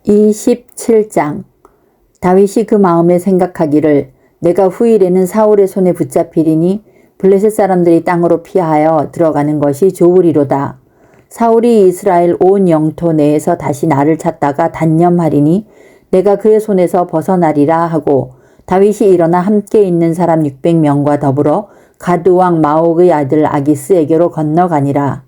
27장. 다윗이 그 마음에 생각하기를 내가 후일에는 사울의 손에 붙잡히리니 블레셋 사람들이 땅으로 피하여 들어가는 것이 좋으리로다. 사울이 이스라엘 온 영토 내에서 다시 나를 찾다가 단념하리니 내가 그의 손에서 벗어나리라 하고, 다윗이 일어나 함께 있는 사람 600명과 더불어 가드 왕 마옥의 아들 아기스에게로 건너가니라.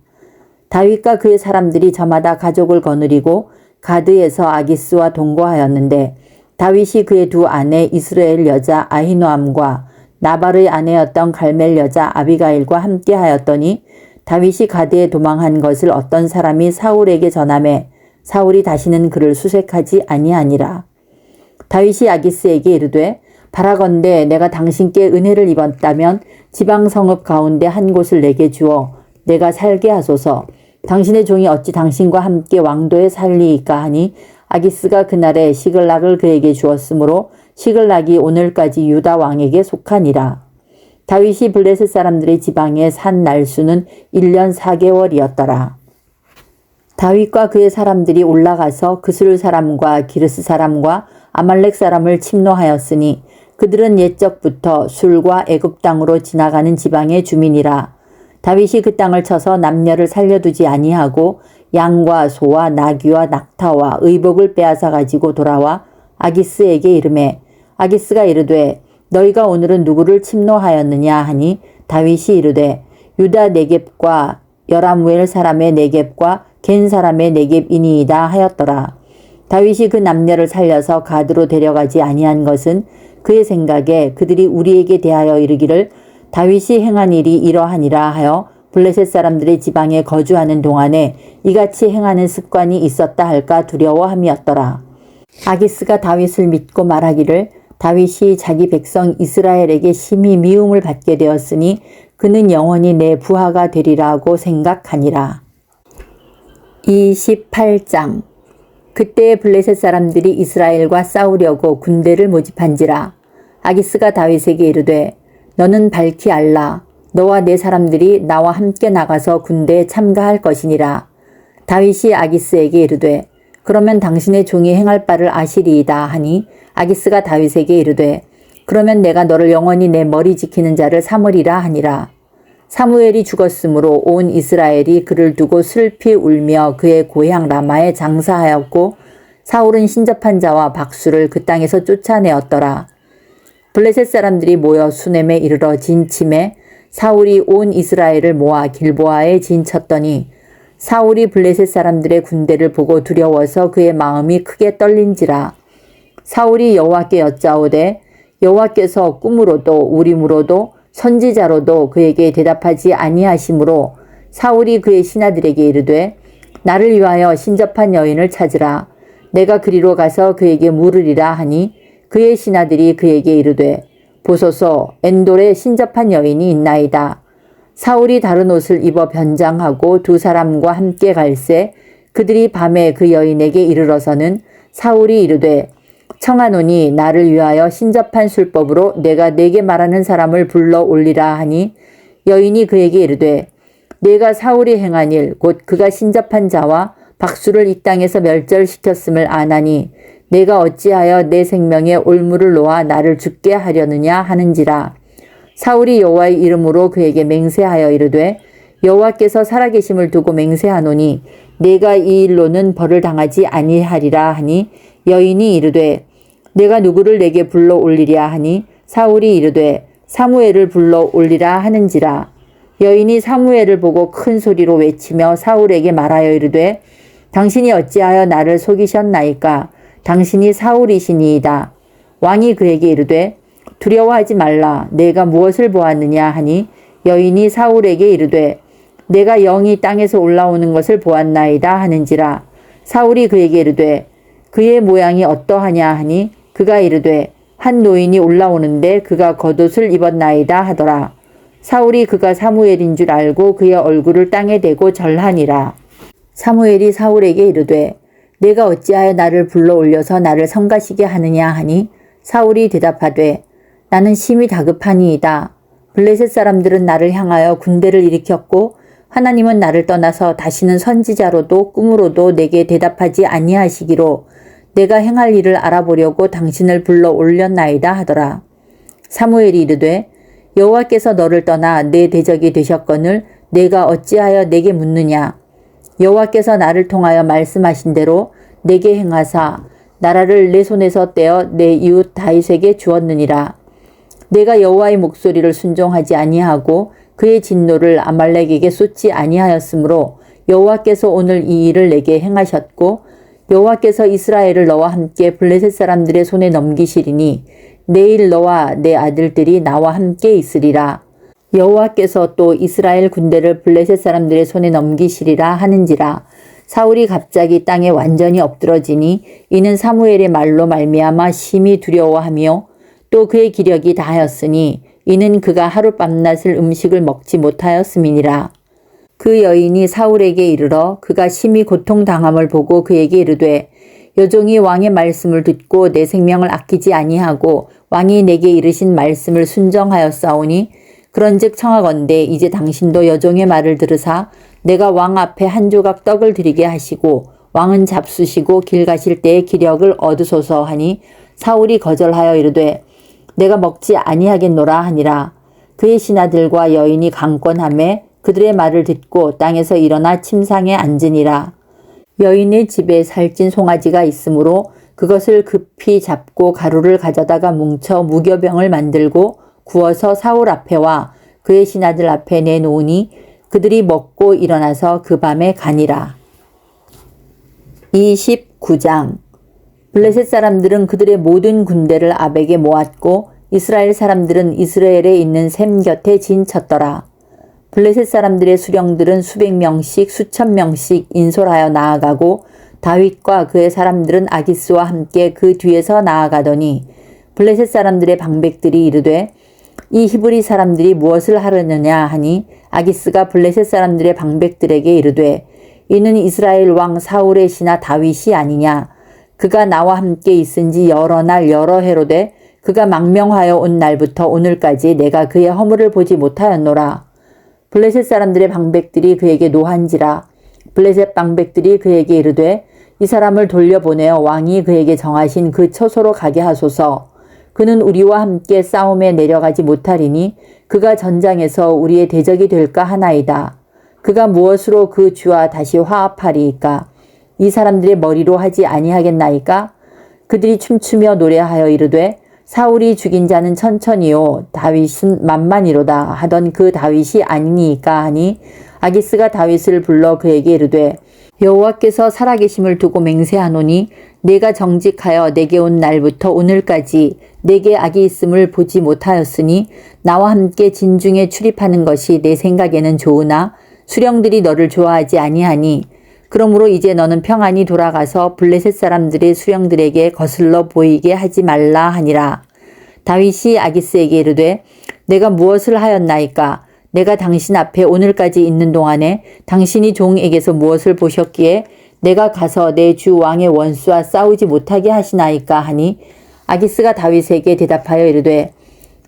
다윗과 그의 사람들이 저마다 가족을 거느리고 가드에서 아기스와 동거하였는데, 다윗이 그의 두 아내 이스라엘 여자 아히노암과 나발의 아내였던 갈멜 여자 아비가일과 함께 하였더니, 다윗이 가드에 도망한 것을 어떤 사람이 사울에게 전하매 사울이 다시는 그를 수색하지 아니하니라. 다윗이 아기스에게 이르되, 바라건대 내가 당신께 은혜를 입었다면 지방 성읍 가운데 한 곳을 내게 주어 내가 살게 하소서. 당신의 종이 어찌 당신과 함께 왕도에 살리이까 하니, 아기스가 그날에 시글락을 그에게 주었으므로 시글락이 오늘까지 유다 왕에게 속하니라. 다윗이 블레셋 사람들의 지방에 산 날수는 1년 4개월이었더라. 다윗과 그의 사람들이 올라가서 그술 사람과 기르스 사람과 아말렉 사람을 침노하였으니 그들은 옛적부터 술과 애굽 땅으로 지나가는 지방의 주민이라. 다윗이 그 땅을 쳐서 남녀를 살려두지 아니하고 양과 소와 나귀와 낙타와 의복을 빼앗아 가지고 돌아와 아기스에게 이르매, 아기스가 이르되 너희가 오늘은 누구를 침노하였느냐 하니, 다윗이 이르되 유다 네겝과 여라무엘 사람의 네겝과 겐 사람의 네겝이니이다 하였더라. 다윗이 그 남녀를 살려서 가드로 데려가지 아니한 것은 그의 생각에 그들이 우리에게 대하여 이르기를 다윗이 행한 일이 이러하니라 하여 블레셋 사람들의 지방에 거주하는 동안에 이같이 행하는 습관이 있었다 할까 두려워함이었더라. 아기스가 다윗을 믿고 말하기를 다윗이 자기 백성 이스라엘에게 심히 미움을 받게 되었으니 그는 영원히 내 부하가 되리라고 생각하니라. 28장. 그때 블레셋 사람들이 이스라엘과 싸우려고 군대를 모집한지라. 아기스가 다윗에게 이르되 너는 밝히 알라. 너와 내 사람들이 나와 함께 나가서 군대에 참가할 것이니라. 다윗이 아기스에게 이르되 그러면 당신의 종이 행할 바를 아시리이다 하니, 아기스가 다윗에게 이르되 그러면 내가 너를 영원히 내 머리 지키는 자를 삼으리라 하니라. 사무엘이 죽었으므로 온 이스라엘이 그를 두고 슬피 울며 그의 고향 라마에 장사하였고, 사울은 신접한 자와 박수를 그 땅에서 쫓아내었더라. 블레셋 사람들이 모여 수넴에 이르러 진침해 사울이 온 이스라엘을 모아 길보아에 진쳤더니, 사울이 블레셋 사람들의 군대를 보고 두려워서 그의 마음이 크게 떨린지라. 사울이 여호와께 여짜오되 여호와께서 꿈으로도 우림으로도 선지자로도 그에게 대답하지 아니하시므로 사울이 그의 신하들에게 이르되 나를 위하여 신접한 여인을 찾으라. 내가 그리로 가서 그에게 물으리라 하니, 그의 신하들이 그에게 이르되 보소서 엔돌에 신접한 여인이 있나이다. 사울이 다른 옷을 입어 변장하고 두 사람과 함께 갈새 그들이 밤에 그 여인에게 이르러서는 사울이 이르되 청하노니 나를 위하여 신접한 술법으로 내가 네게 말하는 사람을 불러 올리라 하니, 여인이 그에게 이르되 내가 사울이 행한 일 곧 그가 신접한 자와 박수를 이 땅에서 멸절시켰음을 아나니 내가 어찌하여 내 생명에 올무를 놓아 나를 죽게 하려느냐 하는지라. 사울이 여호와의 이름으로 그에게 맹세하여 이르되 여호와께서 살아계심을 두고 맹세하노니 내가 이 일로는 벌을 당하지 아니하리라 하니, 여인이 이르되 내가 누구를 내게 불러 올리랴 하니, 사울이 이르되 사무엘을 불러 올리라 하는지라. 여인이 사무엘을 보고 큰 소리로 외치며 사울에게 말하여 이르되 당신이 어찌하여 나를 속이셨나이까? 당신이 사울이시니이다. 왕이 그에게 이르되 두려워하지 말라. 내가 무엇을 보았느냐 하니, 여인이 사울에게 이르되 내가 영이 땅에서 올라오는 것을 보았나이다 하는지라. 사울이 그에게 이르되 그의 모양이 어떠하냐 하니, 그가 이르되 한 노인이 올라오는데 그가 겉옷을 입었나이다 하더라. 사울이 그가 사무엘인 줄 알고 그의 얼굴을 땅에 대고 절하니라. 사무엘이 사울에게 이르되 내가 어찌하여 나를 불러 올려서 나를 성가시게 하느냐 하니, 사울이 대답하되 나는 심히 다급하니이다. 블레셋 사람들은 나를 향하여 군대를 일으켰고 하나님은 나를 떠나서 다시는 선지자로도 꿈으로도 내게 대답하지 아니하시기로 내가 행할 일을 알아보려고 당신을 불러 올렸나이다 하더라. 사무엘이 이르되 여호와께서 너를 떠나 내 대적이 되셨거늘 내가 어찌하여 내게 묻느냐. 여호와께서 나를 통하여 말씀하신 대로 내게 행하사 나라를 내 손에서 떼어 내 이웃 다윗에게 주었느니라. 내가 여호와의 목소리를 순종하지 아니하고 그의 진노를 아말렉에게 쏟지 아니하였으므로 여호와께서 오늘 이 일을 내게 행하셨고 여호와께서 이스라엘을 너와 함께 블레셋 사람들의 손에 넘기시리니 내일 너와 내 아들들이 나와 함께 있으리라. 여호와께서 또 이스라엘 군대를 블레셋 사람들의 손에 넘기시리라 하는지라. 사울이 갑자기 땅에 완전히 엎드러지니 이는 사무엘의 말로 말미암아 심히 두려워하며 또 그의 기력이 다하였으니 이는 그가 하룻밤낮을 음식을 먹지 못하였음이니라. 그 여인이 사울에게 이르러 그가 심히 고통당함을 보고 그에게 이르되 여종이 왕의 말씀을 듣고 내 생명을 아끼지 아니하고 왕이 내게 이르신 말씀을 순정하였사오니 그런즉 청하건대 이제 당신도 여종의 말을 들으사 내가 왕 앞에 한 조각 떡을 드리게 하시고 왕은 잡수시고 길 가실 때에 기력을 얻으소서 하니 사울이 거절하여 이르되 내가 먹지 아니하겠노라 하니라. 그의 신하들과 여인이 강권하매 그들의 말을 듣고 땅에서 일어나 침상에 앉으니라. 여인의 집에 살찐 송아지가 있으므로 그것을 급히 잡고 가루를 가져다가 뭉쳐 무교병을 만들고 구워서 사울 앞에와 그의 신하들 앞에 내놓으니 그들이 먹고 일어나서 그 밤에 가니라. 29장. 블레셋 사람들은 그들의 모든 군대를 아벡에 모았고 이스라엘 사람들은 이스라엘에 있는 셈 곁에 진쳤더라. 블레셋 사람들의 수령들은 수백 명씩 수천 명씩 인솔하여 나아가고 다윗과 그의 사람들은 아기스와 함께 그 뒤에서 나아가더니 블레셋 사람들의 방백들이 이르되 이 히브리 사람들이 무엇을 하려느냐 하니 아기스가 블레셋 사람들의 방백들에게 이르되 이는 이스라엘 왕 사울의 신하 다윗이 아니냐. 그가 나와 함께 있은 지 여러 날 여러 해로되 그가 망명하여 온 날부터 오늘까지 내가 그의 허물을 보지 못하였노라. 블레셋 사람들의 방백들이 그에게 노한지라. 블레셋 방백들이 그에게 이르되 이 사람을 돌려보내어 왕이 그에게 정하신 그 처소로 가게 하소서. 그는 우리와 함께 싸움에 내려가지 못하리니 그가 전장에서 우리의 대적이 될까 하나이다. 그가 무엇으로 그 주와 다시 화합하리이까? 이 사람들의 머리로 하지 아니하겠나이까? 그들이 춤추며 노래하여 이르되 사울이 죽인 자는 천천히요 다윗은 만만이로다 하던 그 다윗이 아니니까 하니 아기스가 다윗을 불러 그에게 이르되 여호와께서 살아계심을 두고 맹세하노니 내가 정직하여 내게 온 날부터 오늘까지 내게 악이 있음을 보지 못하였으니 나와 함께 진중에 출입하는 것이 내 생각에는 좋으나 수령들이 너를 좋아하지 아니하니 그러므로 이제 너는 평안히 돌아가서 블레셋 사람들의 수령들에게 거슬러 보이게 하지 말라 하니라. 다윗이 아기스에게 이르되 내가 무엇을 하였나이까? 내가 당신 앞에 오늘까지 있는 동안에 당신이 종에게서 무엇을 보셨기에 내가 가서 내 주 왕의 원수와 싸우지 못하게 하시나이까 하니 아기스가 다윗에게 대답하여 이르되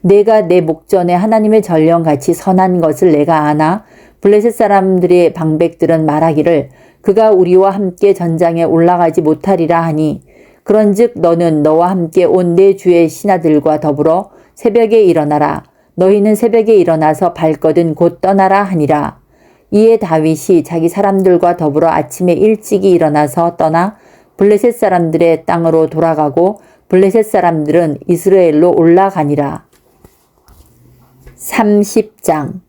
내가 내 목전에 하나님의 전령같이 선한 것을 내가 아나 블레셋 사람들의 방백들은 말하기를 그가 우리와 함께 전장에 올라가지 못하리라 하니 그런즉 너는 너와 함께 온 내 주의 신하들과 더불어 새벽에 일어나라. 너희는 새벽에 일어나서 발거든 곧 떠나라 하니라. 이에 다윗이 자기 사람들과 더불어 아침에 일찍이 일어나서 떠나 블레셋 사람들의 땅으로 돌아가고 블레셋 사람들은 이스라엘로 올라가니라. 30장.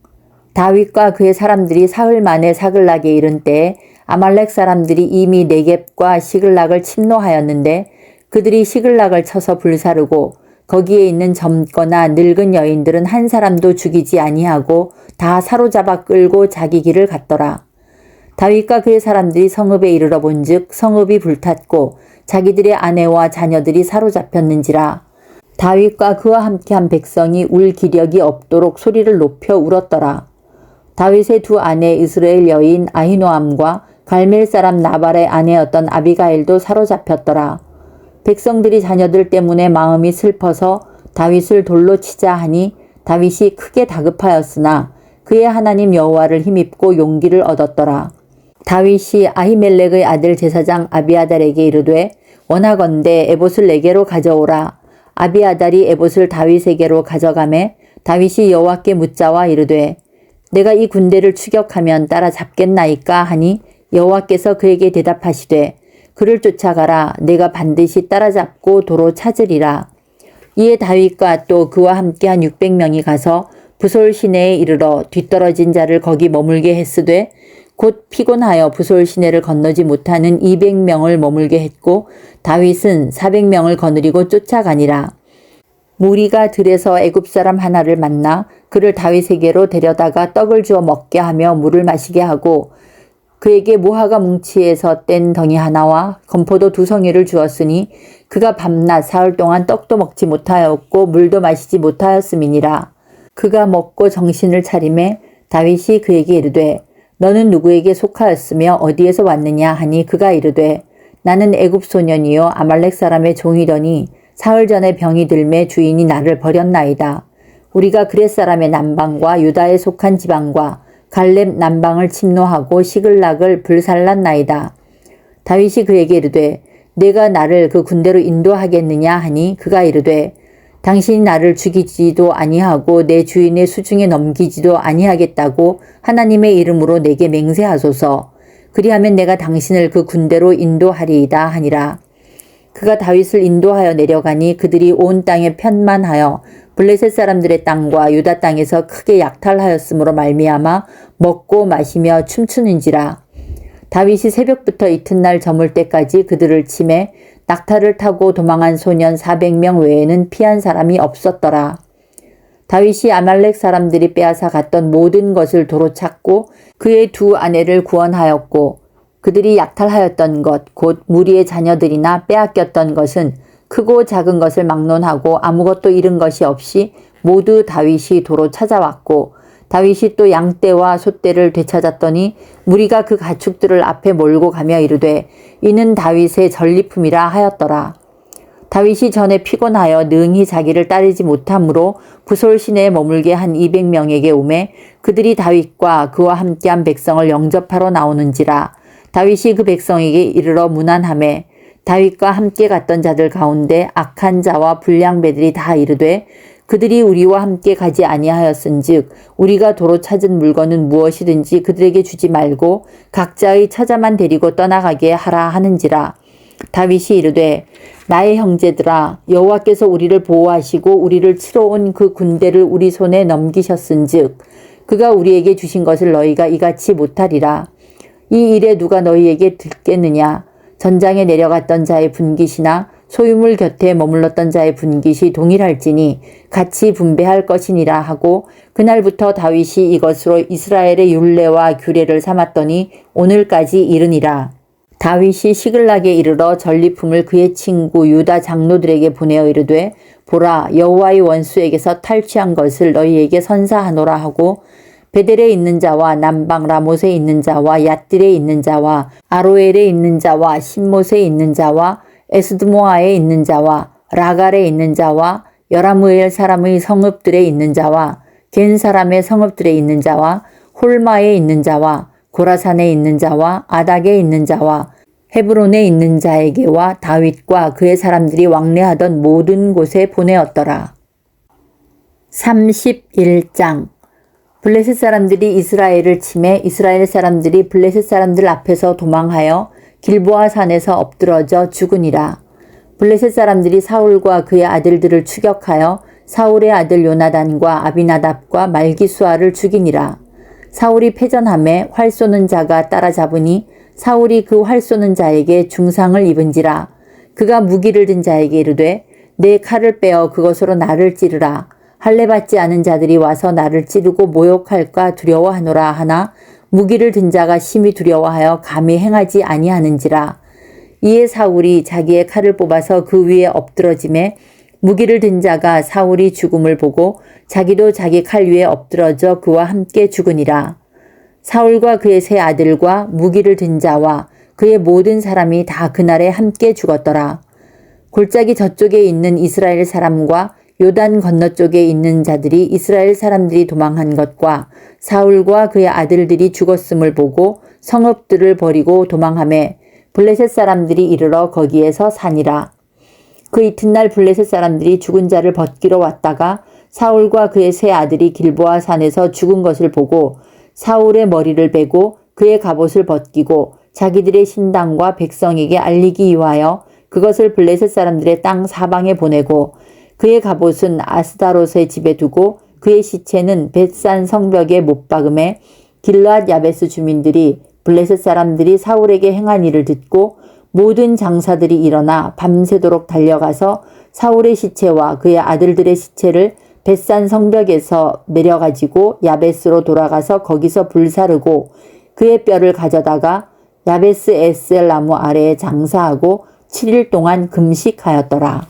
다윗과 그의 사람들이 사흘 만에 사글락에 이른 때에 아말렉 사람들이 이미 네겝과 시글락을 침노하였는데 그들이 시글락을 쳐서 불사르고 거기에 있는 젊거나 늙은 여인들은 한 사람도 죽이지 아니하고 다 사로잡아 끌고 자기 길을 갔더라. 다윗과 그의 사람들이 성읍에 이르러 본즉 성읍이 불탔고 자기들의 아내와 자녀들이 사로잡혔는지라. 다윗과 그와 함께한 백성이 울 기력이 없도록 소리를 높여 울었더라. 다윗의 두 아내 이스라엘 여인 아히노암과 갈멜 사람 나발의 아내였던 아비가일도 사로잡혔더라. 백성들이 자녀들 때문에 마음이 슬퍼서 다윗을 돌로 치자 하니 다윗이 크게 다급하였으나 그의 하나님 여호와를 힘입고 용기를 얻었더라. 다윗이 아히멜렉의 아들 제사장 아비아달에게 이르되 원하건대 에봇을 내게로 가져오라. 아비아달이 에봇을 다윗에게로 가져가매 다윗이 여호와께 묻자와 이르되 내가 이 군대를 추격하면 따라잡겠나이까 하니 여호와께서 그에게 대답하시되 그를 쫓아가라. 내가 반드시 따라잡고 도로 찾으리라. 이에 다윗과 또 그와 함께한 600명이 가서 부솔 시내에 이르러 뒤떨어진 자를 거기 머물게 했으되 곧 피곤하여 부솔 시내를 건너지 못하는 200명을 머물게 했고 다윗은 400명을 거느리고 쫓아가니라. 무리가 들에서 애굽 사람 하나를 만나 그를 다윗에게로 데려다가 떡을 주어 먹게 하며 물을 마시게 하고 그에게 모하가 뭉치에서 뗀 덩이 하나와 건포도 2성이를 주었으니 그가 밤낮 사흘 동안 떡도 먹지 못하였고 물도 마시지 못하였음이니라. 그가 먹고 정신을 차림에 다윗이 그에게 이르되 너는 누구에게 속하였으며 어디에서 왔느냐 하니 그가 이르되 나는 애굽 소년이요 아말렉 사람의 종이더니 사흘 전에 병이 들매 주인이 나를 버렸나이다. 우리가 그렛 사람의 남방과 유다에 속한 지방과 갈렙 남방을 침노하고 시글락을 불살랐나이다. 다윗이 그에게 이르되 내가 나를 그 군대로 인도하겠느냐 하니 그가 이르되 당신이 나를 죽이지도 아니하고 내 주인의 수중에 넘기지도 아니하겠다고 하나님의 이름으로 내게 맹세하소서. 그리하면 내가 당신을 그 군대로 인도하리이다 하니라. 그가 다윗을 인도하여 내려가니 그들이 온 땅에 편만하여 블레셋 사람들의 땅과 유다 땅에서 크게 약탈하였으므로 말미암아 먹고 마시며 춤추는지라. 다윗이 새벽부터 이튿날 저물 때까지 그들을 치매 낙타를 타고 도망한 소년 400명 외에는 피한 사람이 없었더라. 다윗이 아말렉 사람들이 빼앗아 갔던 모든 것을 도로 찾고 그의 2 아내를 구원하였고 그들이 약탈하였던 것 곧 무리의 자녀들이나 빼앗겼던 것은 크고 작은 것을 막론하고 아무것도 잃은 것이 없이 모두 다윗이 도로 찾아왔고 다윗이 또 양떼와 소떼를 되찾았더니 무리가 그 가축들을 앞에 몰고 가며 이르되 이는 다윗의 전리품이라 하였더라. 다윗이 전에 피곤하여 능히 자기를 따르지 못하므로 부솔 시내에 머물게 한 200명에게 오매 그들이 다윗과 그와 함께한 백성을 영접하러 나오는지라. 다윗이 그 백성에게 이르러 문안하매 다윗과 함께 갔던 자들 가운데 악한 자와 불량배들이 다 이르되 그들이 우리와 함께 가지 아니하였은즉 우리가 도로 찾은 물건은 무엇이든지 그들에게 주지 말고 각자의 처자만 데리고 떠나가게 하라 하는지라. 다윗이 이르되 나의 형제들아 여호와께서 우리를 보호하시고 우리를 치러 온 그 군대를 우리 손에 넘기셨은즉 그가 우리에게 주신 것을 너희가 이같이 못하리라. 이 일에 누가 너희에게 듣겠느냐. 전장에 내려갔던 자의 분깃이나 소유물 곁에 머물렀던 자의 분깃이 동일할지니 같이 분배할 것이니라 하고 그날부터 다윗이 이것으로 이스라엘의 율례와 규례를 삼았더니 오늘까지 이르니라. 다윗이 시글락에 이르러 전리품을 그의 친구 유다 장로들에게 보내어 이르되 보라 여호와의 원수에게서 탈취한 것을 너희에게 선사하노라 하고 베델에 있는 자와 남방 라못에 있는 자와 얏딜에 있는 자와 아로엘에 있는 자와 신못에 있는 자와 에스드모아에 있는 자와 라갈에 있는 자와 여라무엘 사람의 성읍들에 있는 자와 겐 사람의 성읍들에 있는 자와 홀마에 있는 자와 고라산에 있는 자와 아닥에 있는 자와 헤브론에 있는 자에게와 다윗과 그의 사람들이 왕래하던 모든 곳에 보내었더라. 31장 블레셋 사람들이 이스라엘을 치매 이스라엘 사람들이 블레셋 사람들 앞에서 도망하여 길보아 산에서 엎드러져 죽으니라. 블레셋 사람들이 사울과 그의 아들들을 추격하여 사울의 아들 요나단과 아비나답과 말기수아를 죽이니라. 사울이 패전함에 활 쏘는 자가 따라잡으니 사울이 그 활 쏘는 자에게 중상을 입은지라. 그가 무기를 든 자에게 이르되 내 칼을 빼어 그것으로 나를 찌르라. 할례받지 않은 자들이 와서 나를 찌르고 모욕할까 두려워하노라 하나 무기를 든 자가 심히 두려워하여 감히 행하지 아니하는지라. 이에 사울이 자기의 칼을 뽑아서 그 위에 엎드러짐에 무기를 든 자가 사울이 죽음을 보고 자기도 자기 칼 위에 엎드러져 그와 함께 죽으니라. 사울과 그의 세 아들과 무기를 든 자와 그의 모든 사람이 다 그날에 함께 죽었더라. 골짜기 저쪽에 있는 이스라엘 사람과 요단 건너쪽에 있는 자들이 이스라엘 사람들이 도망한 것과 사울과 그의 아들들이 죽었음을 보고 성읍들을 버리고 도망하매 블레셋 사람들이 이르러 거기에서 사니라. 그 이튿날 블레셋 사람들이 죽은 자를 벗기러 왔다가 사울과 그의 세 아들이 길보아 산에서 죽은 것을 보고 사울의 머리를 베고 그의 갑옷을 벗기고 자기들의 신당과 백성에게 알리기 위하여 그것을 블레셋 사람들의 땅 사방에 보내고 그의 갑옷은 아스다롯의 집에 두고 그의 시체는 벳산 성벽에 못 박음에 길르앗 야베스 주민들이 블레셋 사람들이 사울에게 행한 일을 듣고 모든 장사들이 일어나 밤새도록 달려가서 사울의 시체와 그의 아들들의 시체를 벳산 성벽에서 내려가지고 야베스로 돌아가서 거기서 불사르고 그의 뼈를 가져다가 야베스 에셀 나무 아래에 장사하고 7일 동안 금식하였더라.